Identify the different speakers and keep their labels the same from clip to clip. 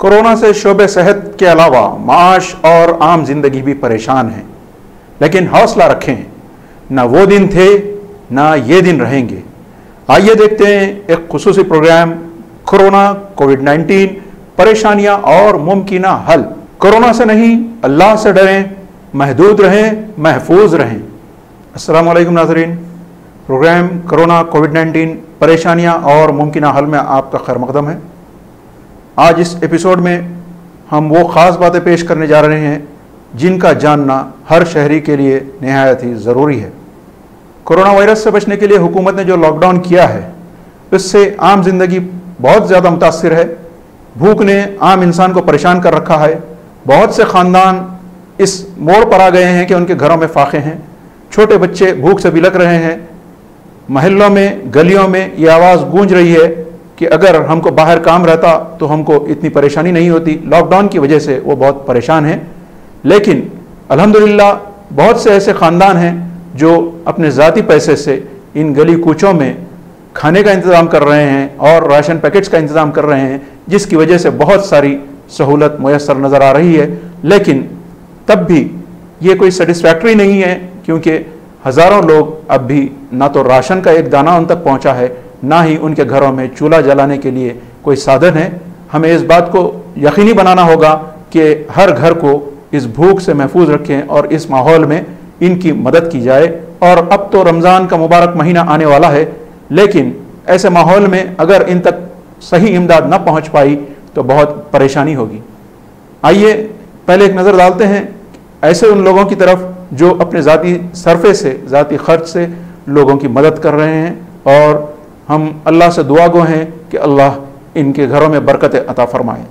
Speaker 1: Corona से शोबे सेहत के अलावा माश और आम जिंदगी भी परेशान है, लेकिन हौसला रखें, ना वो दिन थे ना ये दिन रहेंगे। आइए देखते हैं एक खुसूसी प्रोग्राम कोरोना कोविड-19 परेशानियां और मुमकिन हल। कोरोना से नहीं, अल्लाह से डरें, महदूद रहें, महफूज रहें। अस्सलाम वालेकुम नाज़रीन, प्रोग्राम कोरोना कोविड-19 परेशानियां और मुमकिन हल में आपका खैर मकदम है। आज इस एपिसोड में हम वो ख़ास बातें पेश करने जा रहे हैं जिनका जानना हर शहरी के लिए निहायत ही ज़रूरी है। कोरोना वायरस से बचने के लिए हुकूमत ने जो लॉकडाउन किया है, इससे आम जिंदगी बहुत ज़्यादा मुतासिर है। भूख ने आम इंसान को परेशान कर रखा है। बहुत से ख़ानदान इस मोड़ पर आ गए हैं कि उनके घरों में फाके हैं। छोटे बच्चे भूख से बिलख रहे हैं। महल्लों में, गलियों में ये आवाज़ गूंज रही है कि अगर हमको बाहर काम रहता तो हमको इतनी परेशानी नहीं होती। लॉकडाउन की वजह से वो बहुत परेशान हैं। लेकिन अल्हम्दुलिल्लाह बहुत से ऐसे ख़ानदान हैं जो अपने ज़ाती पैसे से इन गली कूचों में खाने का इंतज़ाम कर रहे हैं और राशन पैकेट्स का इंतज़ाम कर रहे हैं, जिसकी वजह से बहुत सारी सहूलत मुयस्सर नज़र आ रही है। लेकिन तब भी ये कोई सेटिस्फैक्ट्री नहीं है, क्योंकि हज़ारों लोग अब भी ना तो राशन का एक दाना उन तक पहुँचा है, ना ही उनके घरों में चूल्हा जलाने के लिए कोई साधन है। हमें इस बात को यकीनी बनाना होगा कि हर घर को इस भूख से महफूज रखें और इस माहौल में इनकी मदद की जाए। और अब तो रमज़ान का मुबारक महीना आने वाला है, लेकिन ऐसे माहौल में अगर इन तक सही इमदाद न पहुंच पाई तो बहुत परेशानी होगी। आइए पहले एक नज़र डालते हैं ऐसे उन लोगों की तरफ जो अपने ज़ाती सरफे से, ज़ाती खर्च से लोगों की मदद कर रहे हैं, और हम अल्लाह से दुआ गो हैं कि अल्लाह इनके घरों में बरकत अता फरमाए।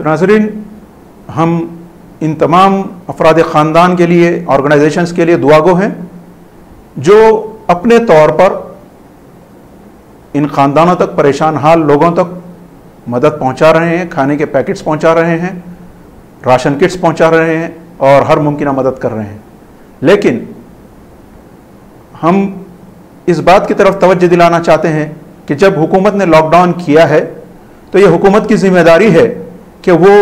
Speaker 1: नाज़रीन, हम इन तमाम अफराद ख़ानदान के लिए, ऑर्गेनाइजेशंस के लिए दुआगो हैं जो अपने तौर पर इन ख़ानदानों तक, परेशान हाल लोगों तक मदद पहुंचा रहे हैं, खाने के पैकेट्स पहुंचा रहे हैं, राशन किट्स पहुंचा रहे हैं और हर मुमकिन मदद कर रहे हैं। लेकिन हम इस बात की तरफ तवज्जो दिलाना चाहते हैं कि जब हुकूमत ने लॉकडाउन किया है तो ये हुकूमत की जिम्मेदारी है कि वो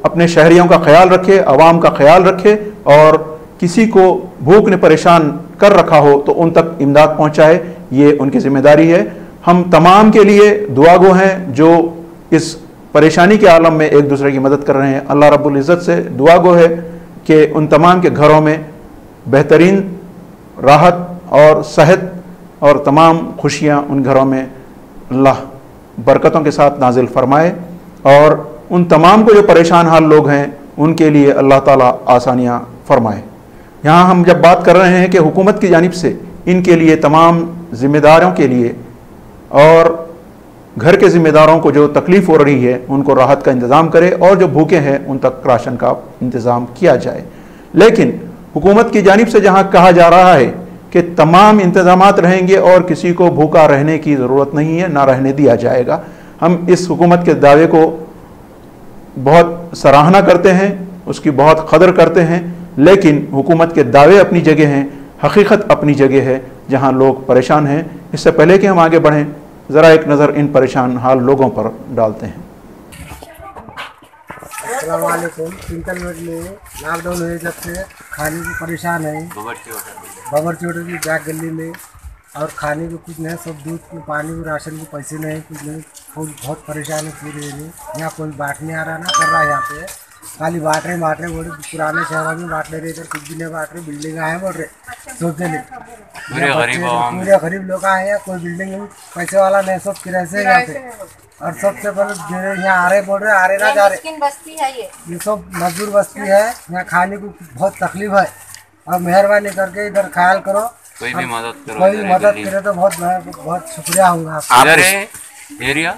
Speaker 1: अपने शहरियों का ख्याल रखे, आवाम का ख्याल रखे और किसी को भूख ने परेशान कर रखा हो तो उन तक इमदाद पहुंचाए। ये उनकी जिम्मेदारी है। हम तमाम के लिए दुआगो हैं जो इस परेशानी के आलम में एक दूसरे की मदद कर रहे हैं। अल्लाह रब्बुल इज़्ज़त से दुआगो है कि उन तमाम के घरों में बेहतरीन राहत और सेहत और तमाम खुशियाँ उन घरों में अल्लाह बरकतों के साथ नाजिल फरमाए और उन तमाम को जो परेशान हाल लोग हैं उनके लिए अल्लाह ताला आसानियाँ फरमाए। यहाँ हम जब बात कर रहे हैं कि हुकूमत की जानिब से इनके लिए, तमाम ज़िम्मेदारों के लिए और घर के ज़िम्मेदारों को जो तकलीफ़ हो रही है उनको राहत का इंतज़ाम करे और जो भूखे हैं उन तक राशन का इंतज़ाम किया जाए। लेकिन हुकूमत की जानिब से जहाँ कहा जा रहा है कि तमाम इंतज़ामात रहेंगे और किसी को भूखा रहने की ज़रूरत नहीं है, ना रहने दिया जाएगा, हम इस हुकूमत के दावे को बहुत सराहना करते हैं, उसकी बहुत कदर करते हैं। लेकिन हुकूमत के दावे अपनी जगह हैं, हकीकत अपनी जगह है जहाँ लोग परेशान हैं। इससे पहले कि हम आगे बढ़ें, ज़रा एक नज़र इन परेशान हाल लोगों पर डालते हैं।
Speaker 2: अस्सलाम वालेकुम। इंटरनेट में लॉकडाउन हुए जब से खाने की परेशान है, बावर्ची होटल की बैक गली में, और खाने को कुछ नहीं, सब दूध को, पानी को, राशन को पैसे नहीं, कुछ नहीं, बहुत परेशान है पूरे एरिया। यहाँ कोई बांटने आ रहा ना कर रहा है, यहाँ पे खाली बांट रहे बोल रहे, पुराने शहरों में बांट ले रहे, इधर कुछ भी नहीं बांट रहे, बिल्डिंग आए बोल रहे, सोचते नहीं पूरे गरीब लोग आए हैं, कोई बिल्डिंग में पैसे वाला नहीं, सब किराए से यहाँ पे। और सबसे पहले यहाँ आ रहे बोल रहे, आ रहे ना जा रहे,
Speaker 3: बस्ती है
Speaker 2: ये सब मजदूर बस्ती है, यहाँ खाने को बहुत तकलीफ है। और मेहरबानी करके इधर ख्याल करो,
Speaker 4: कोई भी मदद करो,
Speaker 2: कोई मदद करे तो बहुत शुक्रिया होगा आपका।
Speaker 4: एरिया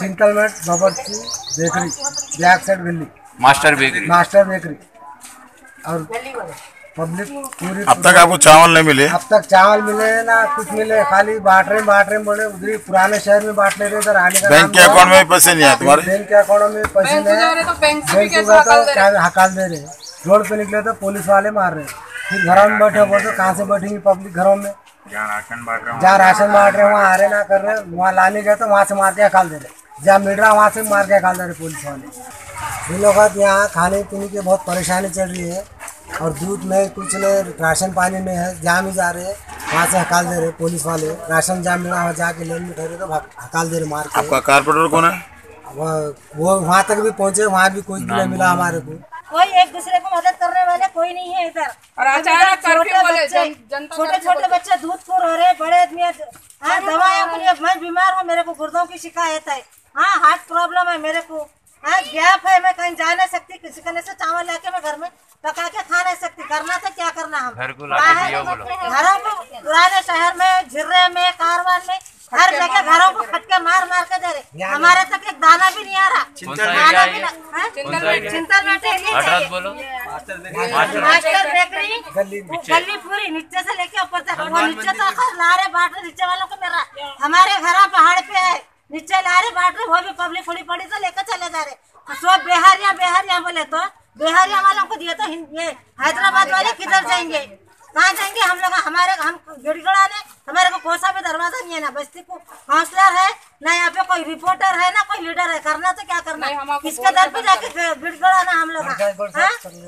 Speaker 2: टिंकलमेट बावर्ची बेकरी, बैक साइड गली,
Speaker 4: मास्टर
Speaker 2: बेकरी। और पब्लिक पूरी,
Speaker 5: अब तक आपको चावल नहीं मिले?
Speaker 2: अब तक चावल मिले ना कुछ मिले, खाली बांट रहे बोले, उधर पुराने शहर में बांट ले रहे, इधर आने का
Speaker 5: बैंक के अकाउंट में पैसे नहीं आए तुम्हारे?
Speaker 2: बैंक के अकाउंट में पैसे नहीं, बैंक तो हकाल दे रहे, रोड पे निकले तो पुलिस वाले मार रहे, फिर घरों में बैठे बोल तो कहाँ से बैठेंगे पब्लिक घरों में, जहाँ राशन बांट रहे वहाँ आ रहे ना कर रहे, वहाँ लाने गए तो वहाँ से मार के हकाल दे रहे, जहाँ मिल रहा वहाँ से मार के हकाल दे रहे पुलिस वाले। इन लोगों को यहाँ खाने पीने की बहुत परेशानी चल रही है और दूध नहीं, कुछ नहीं, राशन पानी नहीं है, जहाँ भी जा रहे हैं वहाँ से हकाल दे रहे पुलिस वाले, राशन जहाँ मिला वहाँ जाके लेन में ठहरे तो हकाल दे रहे मार के।
Speaker 5: आपका कारपोरेटर कौन है?
Speaker 2: वो वहाँ तक भी पहुँचे, वहाँ भी कोई नहीं मिला हमारे को,
Speaker 3: कोई एक दूसरे को मदद करने वाले कोई नहीं है इधर।
Speaker 6: और अचानक
Speaker 3: छोटे छोटे बच्चे दूध को रो रहे, बड़े आदमी दवाइयों के लिए, मैं बीमार हूँ, मेरे को गुर्दों की शिकायत है, हाँ हार्ट प्रॉब्लम है मेरे को, हाँ गैप है, मैं कहीं जा नहीं सकती, किसी कहने से चावल लेके मैं घर में पका के खा नहीं सकती, करना तो क्या करना, हम घरों को पुराने शहर में, झिर्रे में, कारवान में, हर जगह घरों को खटके मार के दे रहे, हमारे तक एक दाना भी नहीं आ रहा, दाना भी चिंतन मास्टर बेकरी गली पूरी नीचे से लेके ऊपर तक, वो नीचे तो ला रहे बांट रहे, नीचे वालों को मेरा, हमारे घर पहाड़ पे है, नीचे ला रहे बांट रहे, वो भी पब्लिक थोड़ी पड़ी तो लेकर चले जा रहे, सब बिहारिया बोले तो बिहारिया वालों को दिए तो ये हैदराबाद वाले किधर जाएंगे, कहाँ जाएंगे हम लोग, हम गिड़गिड़ाने, हमारे को कोसा भी दरवाजा नहीं है, ना बस्ती को काउंसलर है, ना यहाँ पे कोई रिपोर्टर है, ना कोई लीडर है, करना तो क्या करना, किसके दर पे जाके गिड़गिड़ाना हम लोग,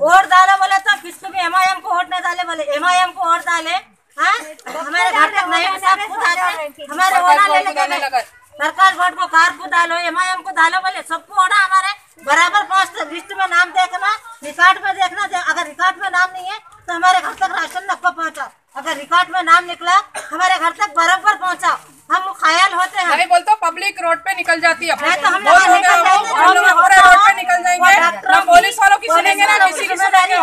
Speaker 3: वोट डालो बोले तो किसको भी MIM को वोट नहीं डाले बोले MIM को वोट डाले, हमारे घर तक नहीं सब खुद आते, हमारे ओला ले लगे, सरकार वोट को कार को डालो, MIM को डालो बोले, सबको ओढ़ा हमारे बराबर पहुँचते, लिस्ट में नाम देखना, रिकॉर्ड में देखना, अगर रिकॉर्ड में नाम नहीं है तो हमारे घर तक राशन नको पहुँचाओ, अगर रिकॉर्ड में नाम निकला हमारे घर तक बराबर पहुँचाओ, हम ख्याल होते हैं।
Speaker 6: नहीं बोलते पब्लिक रोड पे निकल जाती है,
Speaker 3: नहीं तो हम लोग
Speaker 6: पूरे रोड पे निकल जाएंगे, ना पुलिस वालों की सुनेंगे ना किसी की सुनेंगे,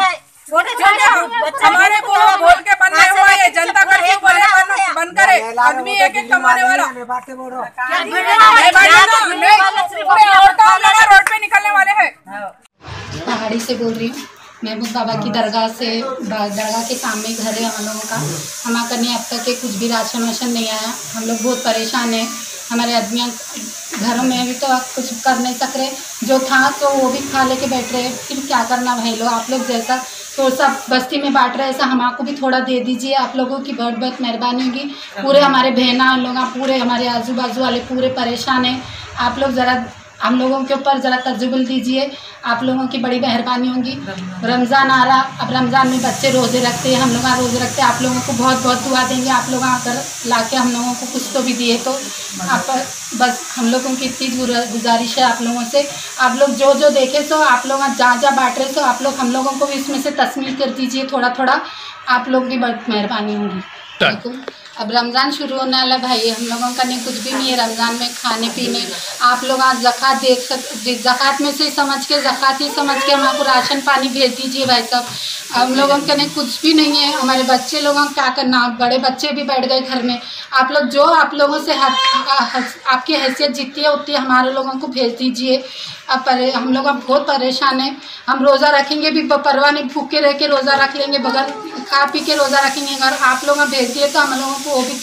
Speaker 3: छोटे छोटे
Speaker 6: हमारे को बोल के बनना हुआ है, जनता कर्फ्यू बोले बंद करे, आदमी एक कमाने वाला रोड पे निकलने वाले हैं,
Speaker 4: पहाड़ी से बोल रही हूँ। महमूद बाबा की दरगाह से, दरगाह के सामने घर है हम लोगों का। हमारे कने अब तक के कुछ भी राशन वाशन नहीं आया। हम लोग बहुत परेशान हैं। हमारे आदमियाँ घरों में भी तो कुछ कर नहीं सक रहे, जो था तो वो भी खा लेके बैठ रहे। फिर क्या करना भाई लोग, आप लोग जैसा तो सब बस्ती में बांट रहे, ऐसा हमको भी थोड़ा दे दीजिए। आप लोगों की बहुत बहुत मेहरबानी होगी। पूरे हमारे बहना लोग, पूरे हमारे आजू बाजू वाले पूरे परेशान हैं। आप लोग ज़रा हम लोगों के ऊपर ज़रा तजुबल दीजिए, आप लोगों की बड़ी मेहरबानी होगी। रमज़ान आ रहा, अब रमज़ान में बच्चे रोज़े रखते हैं, हम लोग रोज़े रखते हैं। आप लोगों को बहुत बहुत दुआ देंगे। आप लोग अगर ला के हम लोगों को कुछ तो भी दिए तो आप बस हम लोगों की इतनी गुजारिश है आप लोगों से। आप लोग जो जो देखे सो आप लोग जहाँ बांट रहे सो आप लोग हम लोगों को भी इसमें से तस्मील कर दीजिए थोड़ा थोड़ा। आप लोग की बहुत मेहरबानी होगी। देखो अब रमज़ान शुरू होने वाला भाई, हम लोगों का नहीं कुछ भी नहीं है रमज़ान में खाने पीने। आप लोग आज ज़कात ज़कात में से समझ के ज़कात ही समझ के हमको राशन पानी भेज दीजिए भाई साहब। हम लोगों के नहीं कुछ भी नहीं है। हमारे बच्चे लोगों को क्या करना, बड़े बच्चे भी बैठ गए घर में। आप लोग जो आप लोगों से आपकी हैसियत जितनी है उतनी हमारे लोगों को भेज दीजिए। अब हम लोग अब बहुत परेशान हैं। हम रोज़ा रखेंगे भी परवाह नहीं, भूखे रह के रोज़ा रख लेंगे, बगैर खा पी के रोज़ा रखेंगे। अगर आप लोग भेज दिए तो हम लोगों को वो भी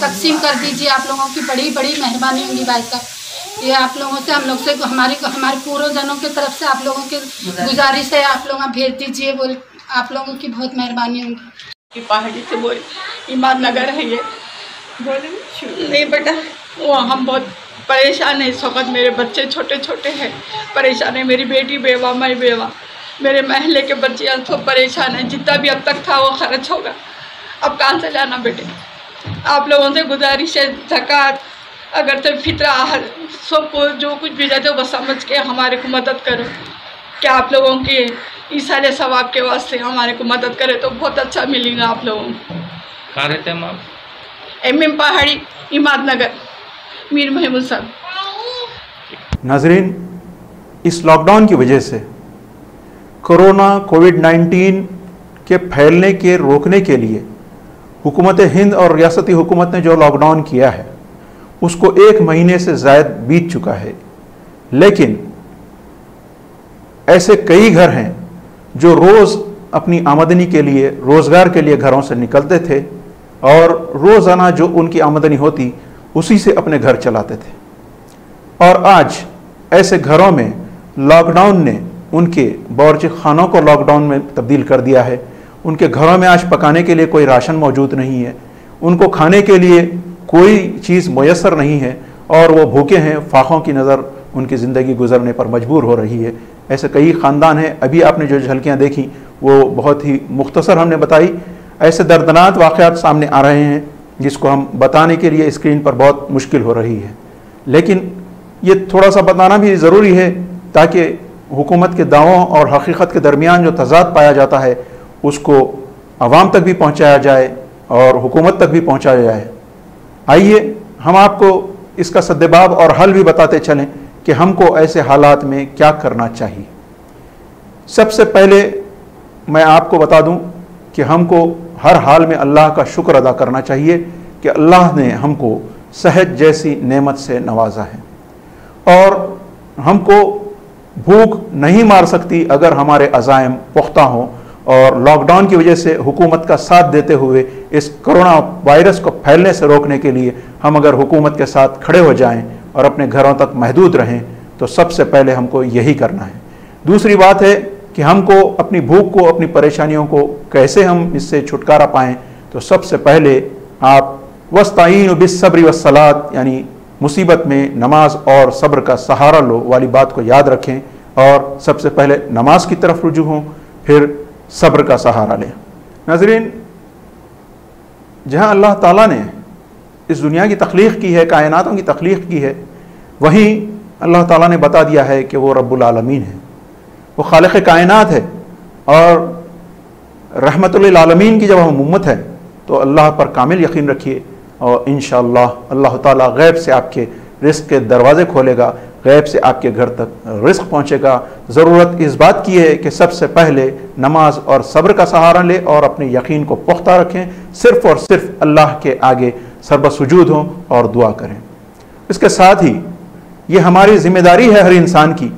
Speaker 4: तकसीम कर दीजिए। आप लोगों की बड़ी बड़ी मेहरबानी होगी भाई साहब। ये आप लोगों से हम लोग से हमारे पूर्व जनों की तरफ से आप लोगों की गुजारिश है, आप लोग भेज दीजिए। बोल आप लोगों की बहुत मेहरबानी होगी।
Speaker 7: पहाड़ी से बोल ईमान नगर है ये बोले नहीं बेटा, वो हम बहुत परेशान है इस वक्त। मेरे बच्चे छोटे छोटे हैं, परेशान है। मेरी बेटी बेवा, मैं बेवा, मेरे महल्ले के बच्चे सब परेशान हैं। जितना भी अब तक था वो खर्च होगा, अब कहाँ से लाना बेटे। आप लोगों से गुजारिश है, ज़कात अगर तो फितरा सबको जो कुछ भी जाते हो बस समझ के हमारे को मदद करो। क्या आप लोगों के ईसाले सवाब के वास्ते हमारे को मदद करे तो बहुत अच्छा मिलेगा आप लोगों को।
Speaker 8: कहाँ रहते हैं आप?
Speaker 7: MM पहाड़ी, इमाद नगर, मीर महमूद साहब।
Speaker 1: नाजरीन, इस लॉकडाउन की वजह से कोरोना कोविड-19 के फैलने के रोकने के लिए हुकूमत हिंद और रियासती हुकूमत ने जो लॉकडाउन किया है उसको 1 महीने से ज़ायद बीत चुका है। लेकिन ऐसे कई घर हैं जो रोज़ अपनी आमदनी के लिए, रोज़गार के लिए घरों से निकलते थे और रोज़ाना जो उनकी आमदनी होती उसी से अपने घर चलाते थे। और आज ऐसे घरों में लॉकडाउन ने उनके बावर्ची खानों को लॉकडाउन में तब्दील कर दिया है। उनके घरों में आज पकाने के लिए कोई राशन मौजूद नहीं है, उनको खाने के लिए कोई चीज़ मुयस्सर नहीं है और वो भूखे हैं। फाकों की नज़र उनकी ज़िंदगी गुजरने पर मजबूर हो रही है। ऐसे कई ख़ानदान हैं। अभी आपने जो झलकियाँ देखी वो बहुत ही मुख्तसर हमने बताई। ऐसे दर्दनाक वाक़यात सामने आ रहे हैं जिसको हम बताने के लिए स्क्रीन पर बहुत मुश्किल हो रही है। लेकिन ये थोड़ा सा बताना भी ज़रूरी है ताकि हुकूमत के दावों और हकीकत के दरमियान जो तज़ाद पाया जाता है उसको आवाम तक भी पहुँचाया जाए और हुकूमत तक भी पहुँचाया जाए। आइए हम आपको इसका सद्देबाब और हल भी बताते चलें कि हमको ऐसे हालात में क्या करना चाहिए। सबसे पहले मैं आपको बता दूं कि हमको हर हाल में अल्लाह का शुक्र अदा करना चाहिए कि अल्लाह ने हमको सेहत जैसी नेमत से नवाजा है और हमको भूख नहीं मार सकती अगर हमारे अज़ाइम पुख्ता हों। और लॉकडाउन की वजह से हुकूमत का साथ देते हुए इस कोरोना वायरस को फैलने से रोकने के लिए हम अगर हुकूमत के साथ खड़े हो जाएं और अपने घरों तक महदूद रहें तो सबसे पहले हमको यही करना है। दूसरी बात है कि हमको अपनी भूख को, अपनी परेशानियों को कैसे हम इससे छुटकारा पाएँ। तो सबसे पहले आप वस्ताईन बिस्सब्र वस्सलात यानी मुसीबत में नमाज और सब्र का सहारा लो वाली बात को याद रखें और सबसे पहले नमाज की तरफ रुजू हों, फिर सब्र का सहारा लें। नाज़रीन, जहाँ अल्लाह ताला ने इस दुनिया की तख्लीक़ की है, कायनातों की तख्लीक़ की है, वहीं अल्लाह ताला ने बता दिया है कि वो रब्बुल आलमीन है, वो खालिक़ कायनात है। और रहमतुल आलमीन की जब हम उम्मत है तो अल्लाह पर कामिल यकीन रखिए और इंशाअल्लाह अल्लाह ताला गैब से आपके रिस्क के दरवाज़े खोलेगा, गैब से आपके घर तक रिस्क पहुँचेगा। ज़रूरत इस बात की है कि सबसे पहले नमाज और सब्र का सहारा लें और अपने यकीन को पुख्ता रखें, सिर्फ़ और सिर्फ अल्लाह के आगे सर्बसुजूद हों और दुआ करें। इसके साथ ही ये हमारी ज़िम्मेदारी है हर इंसान की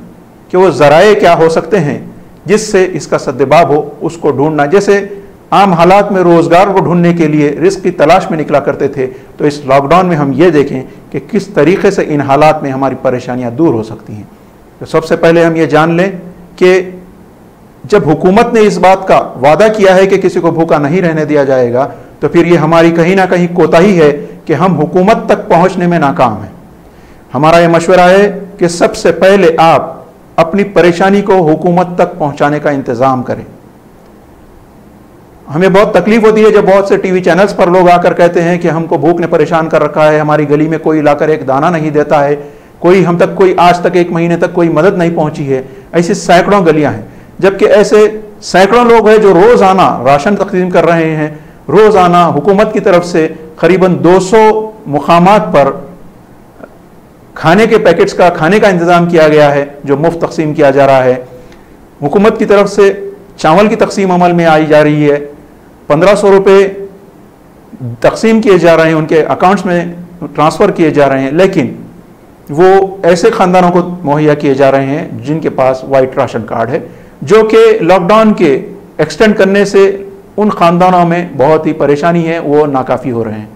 Speaker 1: कि वो ज़राए क्या हो सकते हैं जिससे इसका सद्देबाब हो, उसको ढूंढना। जैसे आम हालात में रोज़गार को ढूंढने के लिए रिस्क की तलाश में निकला करते थे, तो इस लॉकडाउन में हम ये देखें कि किस तरीके से इन हालात में हमारी परेशानियां दूर हो सकती हैं। तो सबसे पहले हम ये जान लें कि जब हुकूमत ने इस बात का वादा किया है कि किसी को भूखा नहीं रहने दिया जाएगा, तो फिर ये हमारी कहीं ना कहीं कोताही है कि हम हुकूमत तक पहुंचने में नाकाम हैं। हमारा ये मशवरा है कि सबसे पहले आप अपनी परेशानी को हुकूमत तक पहुंचाने का इंतज़ाम करें। हमें बहुत तकलीफ होती है जब बहुत से टीवी चैनल्स पर लोग आकर कहते हैं कि हमको भूख ने परेशान कर रखा है, हमारी गली में कोई लाकर एक दाना नहीं देता है, कोई हम तक कोई आज तक 1 महीने तक कोई मदद नहीं पहुंची है। ऐसी सैकड़ों गलियां हैं, जबकि ऐसे सैकड़ों लोग हैं जो रोज़ाना राशन तकसीम कर रहे हैं। रोज़ाना हुकूमत की तरफ से करीबन 200 मुकामात पर खाने के पैकेट्स का खाने का इंतज़ाम किया गया है जो मुफ्त तकसीम किया जा रहा है। हुकूमत की तरफ से चावल की तकसीम अमल में आई जा रही है। 1500 रुपये तकसीम किए जा रहे हैं, उनके अकाउंट्स में ट्रांसफ़र किए जा रहे हैं, लेकिन वो ऐसे ख़ानदानों को मुहैया किए जा रहे हैं जिनके पास वाइट राशन कार्ड है, जो कि लॉकडाउन के एक्सटेंड करने से उन ख़ानदानों में बहुत ही परेशानी है, वो नाकाफ़ी हो रहे हैं।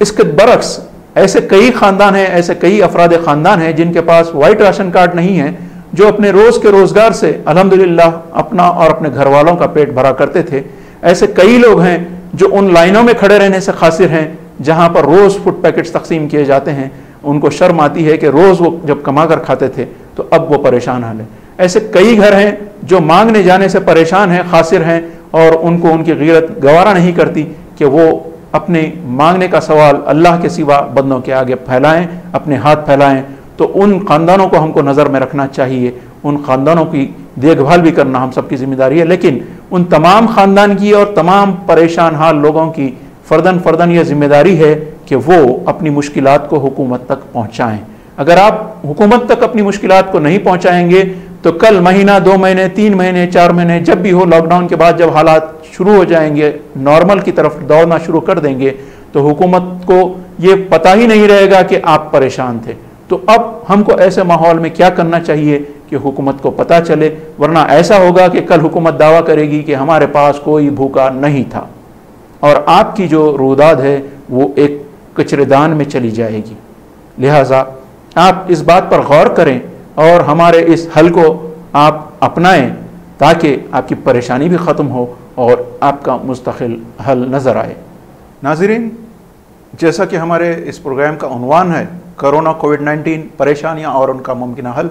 Speaker 1: इसके बरक्स ऐसे कई ख़ानदान हैं, ऐसे कई अफराद ख़ानदान हैं जिनके पास वाइट राशन कार्ड नहीं है, जो अपने रोज़ के रोज़गार से अल्हम्दुलिल्लाह अपना और अपने घर वालों का पेट भरा करते थे। ऐसे कई लोग हैं जो उन लाइनों में खड़े रहने से खासिर हैं जहां पर रोज़ फूड पैकेट्स तकसीम किए जाते हैं। उनको शर्म आती है कि रोज़ वो जब कमा कर खाते थे तो अब वो परेशान हाल है। ऐसे कई घर हैं जो मांगने जाने से परेशान हैं, खासिर हैं, और उनको उनकी गीरत गवारा नहीं करती कि वो अपने मांगने का सवाल अल्लाह के सिवा बंदों के आगे फैलाएं, अपने हाथ फैलाएं। तो उन ख़ानदानों को हमको नज़र में रखना चाहिए, उन ख़ानदानों की देखभाल भी करना हम सबकी जिम्मेदारी है। लेकिन उन तमाम ख़ानदान की और तमाम परेशान हाल लोगों की फ़र्दन यह जिम्मेदारी है कि वो अपनी मुश्किलात को हुकूमत तक पहुँचाएँ। अगर आप हुकूमत तक अपनी मुश्किलात को नहीं पहुँचाएँगे तो कल महीना, 2 महीने, 3 महीने, 4 महीने जब भी हो, लॉकडाउन के बाद जब हालात शुरू हो जाएंगे, नॉर्मल की तरफ दौड़ना शुरू कर देंगे, तो हुकूमत को ये पता ही नहीं रहेगा कि आप परेशान थे। तो अब हमको ऐसे माहौल में क्या करना चाहिए कि हुकूमत को पता चले, वरना ऐसा होगा कि कल हुकूमत दावा करेगी कि हमारे पास कोई भूखा नहीं था और आपकी जो रुदाद है वो एक कचरेदान में चली जाएगी। लिहाजा आप इस बात पर गौर करें और हमारे इस हल को आप अपनाएं ताकि आपकी परेशानी भी ख़त्म हो और आपका मुस्तकिल हल नज़र आए। नाज़रीन, जैसा कि हमारे इस प्रोग्राम का उन्वान है कोरोना कोविड-19 परेशानियां और उनका मुमकिन हल,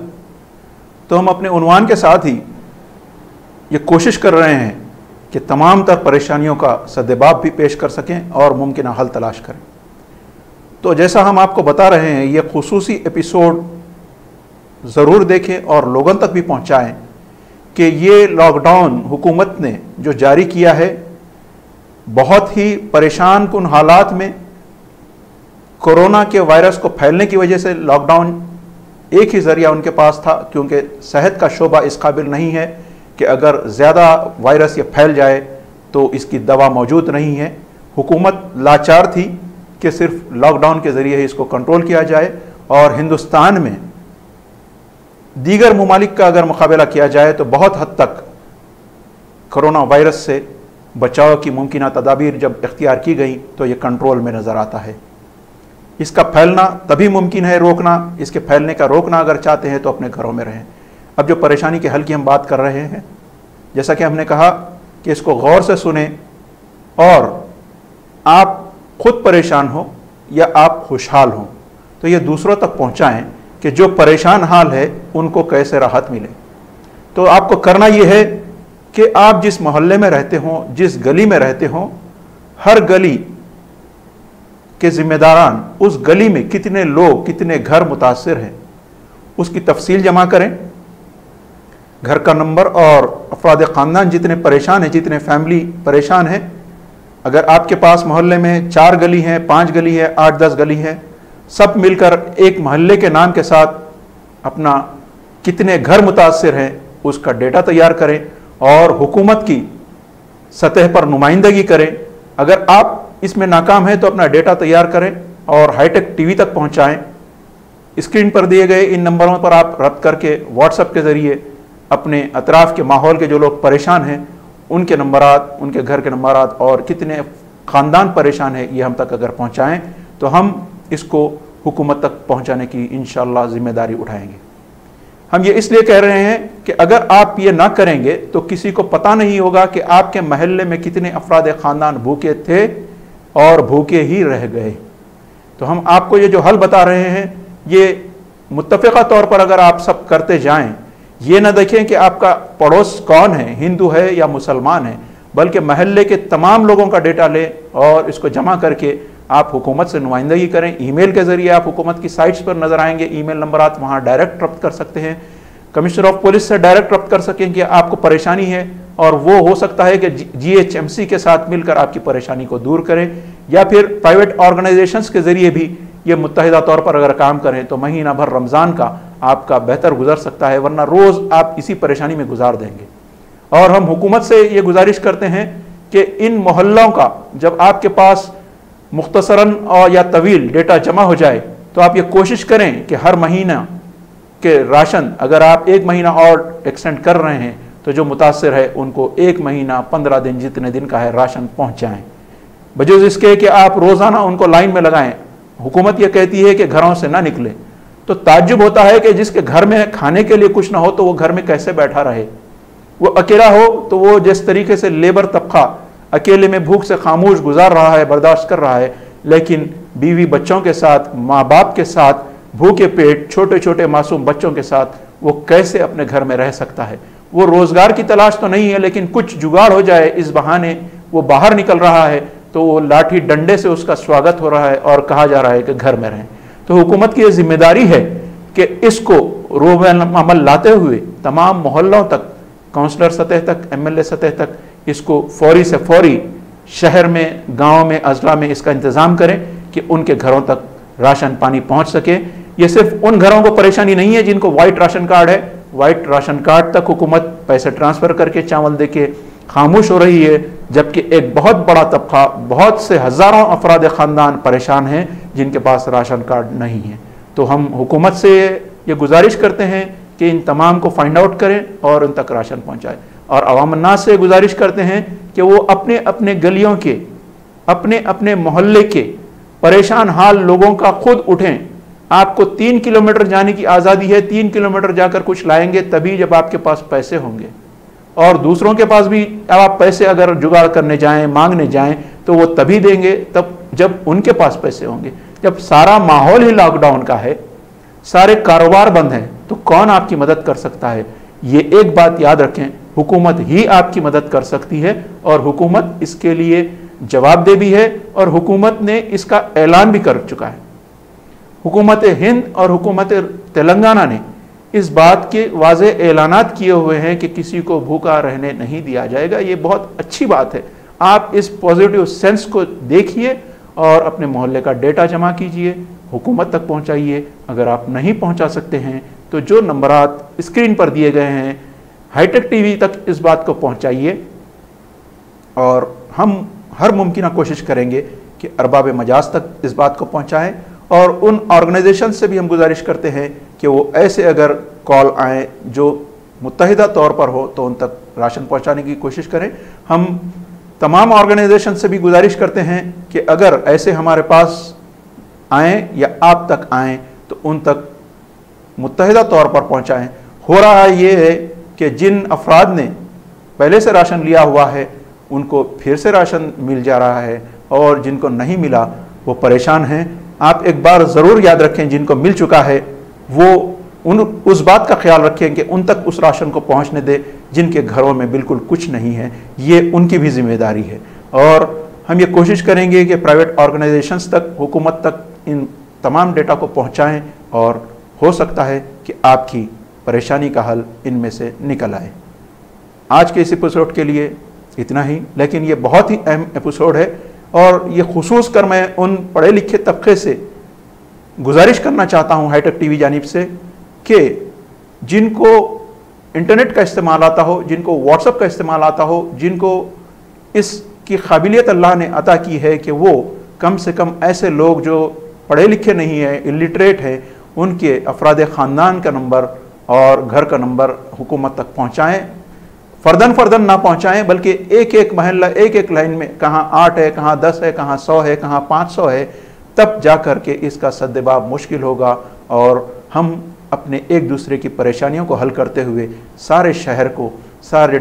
Speaker 1: तो हम अपने उन्वान के साथ ही ये कोशिश कर रहे हैं कि तमाम तर परेशानियों का सद्देबाब भी पेश कर सकें और मुमकिन हल तलाश करें। तो जैसा हम आपको बता रहे हैं, ये खुसूसी एपिसोड ज़रूर देखें और लोगों तक भी पहुंचाएं कि ये लॉकडाउन हुकूमत ने जो जारी किया है, बहुत ही परेशान कुन हालात में कोरोना के वायरस को फैलने की वजह से लॉकडाउन एक ही ज़रिया उनके पास था, क्योंकि सेहत का शोबा इस काबिल नहीं है कि अगर ज़्यादा वायरस ये फैल जाए तो इसकी दवा मौजूद नहीं है। हुकूमत लाचार थी कि सिर्फ लॉकडाउन के ज़रिए ही इसको कंट्रोल किया जाए, और हिंदुस्तान में दीगर ममालिक का अगर मुकाबला किया जाए तो बहुत हद तक कोरोना वायरस से बचाव की मुमकिन तदाबीर जब इख्तियार की गई तो ये कंट्रोल में नज़र आता है। इसका फैलना तभी मुमकिन है रोकना, इसके फैलने का रोकना अगर चाहते हैं तो अपने घरों में रहें। अब जो परेशानी के हल की हम बात कर रहे हैं, जैसा कि हमने कहा कि इसको गौर से सुने और आप खुद परेशान हो या आप खुशहाल हों तो ये दूसरों तक पहुंचाएं कि जो परेशान हाल है उनको कैसे राहत मिले। तो आपको करना ये है कि आप जिस मोहल्ले में रहते हों, जिस गली में रहते हों, हर गली के जिम्मेदारान उस गली में कितने लोग, कितने घर मुतासिर हैं, उसकी तफसील जमा करें। घर का नंबर और अफराद ख़ानदान जितने परेशान हैं, जितने फैमिली परेशान हैं, अगर आपके पास मोहल्ले में 4 गली हैं, 5 गली है, 8-10 गली है, सब मिलकर एक मोहल्ले के नाम के साथ अपना कितने घर मुतासिर हैं उसका डेटा तैयार करें और हुकूमत की सतह पर नुमाइंदगी करें। अगर आप इसमें नाकाम हैं तो अपना डेटा तैयार करें और हाईटेक टीवी तक पहुंचाएं स्क्रीन पर दिए गए इन नंबरों पर आप रब्त करके व्हाट्सएप के ज़रिए अपने अतराफ़ के माहौल के जो लोग परेशान हैं उनके नंबरात, उनके घर के नंबरात और कितने ख़ानदान परेशान है ये हम तक अगर पहुँचाएँ तो हम इसको हुकूमत तक पहुँचाने की इंशाअल्लाह ज़िम्मेदारी उठाएंगे। हम ये इसलिए कह रहे हैं कि अगर आप ये ना करेंगे तो किसी को पता नहीं होगा कि आपके महल्ले में कितने अफराद ख़ानदान भूखे थे और भूखे ही रह गए। तो हम आपको ये जो हल बता रहे हैं ये मुत्तफ़िक़ा तौर पर अगर आप सब करते जाएं, ये ना देखें कि आपका पड़ोस कौन है, हिंदू है या मुसलमान है, बल्कि महल्ले के तमाम लोगों का डेटा लें और इसको जमा करके आप हुकूमत से नुमाइंदगी करें। ईमेल के ज़रिए आप हुकूमत की साइट्स पर नज़र आएंगे, ईमेल नंबर आप वहाँ डायरेक्ट रब्त कर सकते हैं, कमिश्नर ऑफ पुलिस से डायरेक्ट रब्त कर सकें कि आपको परेशानी है और वो हो सकता है कि GHMC के साथ मिलकर आपकी परेशानी को दूर करें, या फिर प्राइवेट ऑर्गेनाइजेशंस के ज़रिए भी ये मुत्तहिदा तौर पर अगर काम करें तो महीना भर रमज़ान का आपका बेहतर गुजर सकता है, वरना रोज़ आप इसी परेशानी में गुजार देंगे। और हम हुकूमत से ये गुजारिश करते हैं कि इन मोहल्लों का जब आपके पास मुख्तसरन और या तवील डेटा जमा हो जाए तो आप ये कोशिश करें कि हर महीना के राशन अगर आप एक महीना और एक्सटेंड कर रहे हैं तो जो मुतासर है उनको एक महीना 15 दिन जितने दिन का है राशन पहुँचाएँ, बजूज़ इसके कि आप रोज़ाना उनको लाइन में लगाएं। हुकूमत ये कहती है कि घरों से ना निकले, तो ताज्जुब होता है कि जिसके घर में खाने के लिए कुछ ना हो तो वो घर में कैसे बैठा रहे। वो अकेला हो तो वो जिस तरीके से लेबर तबका अकेले में भूख से खामोश गुजार रहा है, बर्दाश्त कर रहा है, लेकिन बीवी बच्चों के साथ, माँ बाप के साथ, भूखे पेट छोटे छोटे मासूम बच्चों के साथ वो कैसे अपने घर में रह सकता है। वो रोज़गार की तलाश तो नहीं है, लेकिन कुछ जुगाड़ हो जाए इस बहाने वो बाहर निकल रहा है तो वो लाठी डंडे से उसका स्वागत हो रहा है और कहा जा रहा है कि घर में रहें। तो हुकूमत की ये जिम्मेदारी है कि इसको रोब अमल लाते हुए तमाम मोहल्लों तक, काउंसलर सतह तक, MLA सतह तक इसको फौरी से फौरी शहर में, गांव में, अजला में इसका इंतज़ाम करें कि उनके घरों तक राशन पानी पहुंच सके। ये सिर्फ उन घरों को परेशानी नहीं है जिनको वाइट राशन कार्ड है, वाइट राशन कार्ड तक हुकूमत पैसे ट्रांसफ़र करके चावल दे के खामोश हो रही है, जबकि एक बहुत बड़ा तबका, बहुत से हज़ारों अफराद ख़ानदान परेशान हैं जिनके पास राशन कार्ड नहीं है। तो हम हुकूमत से ये गुजारिश करते हैं कि इन तमाम को फाइंड आउट करें और उन तक राशन पहुँचाएँ, और अवाम अन्नास से गुजारिश करते हैं कि वो अपने अपने गलियों के, अपने अपने मोहल्ले के परेशान हाल लोगों का खुद उठें। आपको 3 किलोमीटर जाने की आज़ादी है, 3 किलोमीटर जाकर कुछ लाएंगे तभी जब आपके पास पैसे होंगे, और दूसरों के पास भी आप पैसे अगर जुगाड़ करने जाएं, मांगने जाएं तो वो तभी देंगे तब जब उनके पास पैसे होंगे। जब सारा माहौल ही लॉकडाउन का है, सारे कारोबार बंद हैं, तो कौन आपकी मदद कर सकता है। ये एक बात याद रखें, हुकूमत ही आपकी मदद कर सकती है और हुकूमत इसके लिए जवाबदेह भी है और हुकूमत ने इसका ऐलान भी कर चुका है। हुकूमत हिंद और हुकूमत तेलंगाना ने इस बात के वाज़े ऐलानात किए हुए हैं कि किसी को भूखा रहने नहीं दिया जाएगा। ये बहुत अच्छी बात है। आप इस पॉजिटिव सेंस को देखिए और अपने मोहल्ले का डेटा जमा कीजिए, हुकूमत तक पहुंचाइए। अगर आप नहीं पहुंचा सकते हैं तो जो नंबरात स्क्रीन पर दिए गए हैं हाईटेक टीवी तक इस बात को पहुंचाइए, और हम हर मुमकिन कोशिश करेंगे कि अरबाब मजाज तक इस बात को पहुंचाएं। और उन ऑर्गेनाइजेशन से भी हम गुजारिश करते हैं कि वो ऐसे अगर कॉल आए जो मुत्तहिदा तौर पर हो तो उन तक राशन पहुंचाने की कोशिश करें। हम तमाम ऑर्गेनाइजेशन से भी गुजारिश करते हैं कि अगर ऐसे हमारे पास आएँ या आप तक आएँ तो उन तक मुत्तहिदा तौर पर पहुंचाएं। हो रहा ये है कि जिन अफराद ने पहले से राशन लिया हुआ है उनको फिर से राशन मिल जा रहा है, और जिनको नहीं मिला वो परेशान हैं। आप एक बार ज़रूर याद रखें, जिनको मिल चुका है वो उस बात का ख्याल रखें कि उन तक उस राशन को पहुंचने दें जिनके घरों में बिल्कुल कुछ नहीं है। ये उनकी भी जिम्मेदारी है, और हम ये कोशिश करेंगे कि प्राइवेट ऑर्गेनाइजेशंस तक, हुकूमत तक इन तमाम डेटा को पहुंचाएं, और हो सकता है कि आपकी परेशानी का हल इनमें से निकल आए। आज के इस एपिसोड के लिए इतना ही, लेकिन ये बहुत ही अहम एपिसोड है, और ये खुसूस कर मैं उन पढ़े लिखे तबके से गुजारिश करना चाहता हूँ हाईटेक टीवी जानिब से कि जिनको इंटरनेट का इस्तेमाल आता हो, जिनको व्हाट्सएप का इस्तेमाल आता हो, जिनको इसकी काबिलियत अल्लाह ने अता की है कि वो कम से कम ऐसे लोग जो पढ़े लिखे नहीं हैं, इलिटरेट हैं, उनके अफराद ख़ानदान का नंबर और घर का नंबर हुकूमत तक पहुँचाएँ। फ़र्दन फ़र्दन ना पहुँचाएँ, बल्कि एक एक महल्ला, एक एक लाइन में कहाँ 8 है, कहाँ 10 है, कहाँ 100 है, कहाँ 500 है, तब जा कर के इसका सद्दबाब मुश्किल होगा और हम अपने एक दूसरे की परेशानियों को हल करते हुए सारे शहर को, सारे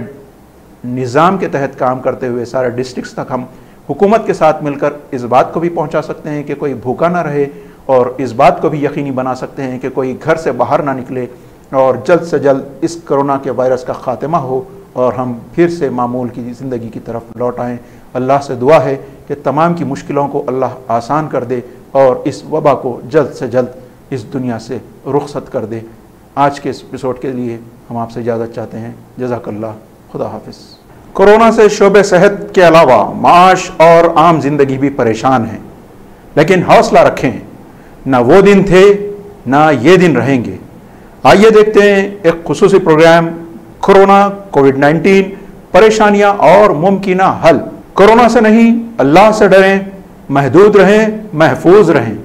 Speaker 1: निज़ाम के तहत काम करते हुए सारे डिस्ट्रिक्ट्स तक हम हुकूमत के साथ मिलकर इस बात को भी पहुंचा सकते हैं कि कोई भूखा ना रहे, और इस बात को भी यकीनी बना सकते हैं कि कोई घर से बाहर ना निकले, और जल्द से जल्द इस कोरोना के वायरस का ख़ात्मा हो और हम फिर से मामूल की ज़िंदगी की तरफ लौट आएँ। अल्लाह से दुआ है कि तमाम की मुश्किलों को अल्लाह आसान कर दे और इस वबा को जल्द से जल्द इस दुनिया से रुखसत कर दे। आज के इस एपिसोड के लिए हम आपसे इजाज़त चाहते हैं। जज़ाकल्लाह, खुदा हाफिज़। कोरोना से शोबे सेहत के अलावा माश और आम जिंदगी भी परेशान है, लेकिन हौसला रखें, ना वो दिन थे ना ये दिन रहेंगे। आइए देखते हैं एक खुसूसी प्रोग्राम, कोरोना कोविड-19 परेशानियां और मुमकिना हल। कोरोना से नहीं, अल्लाह से डरें, महदूद रहें, महफूज रहें।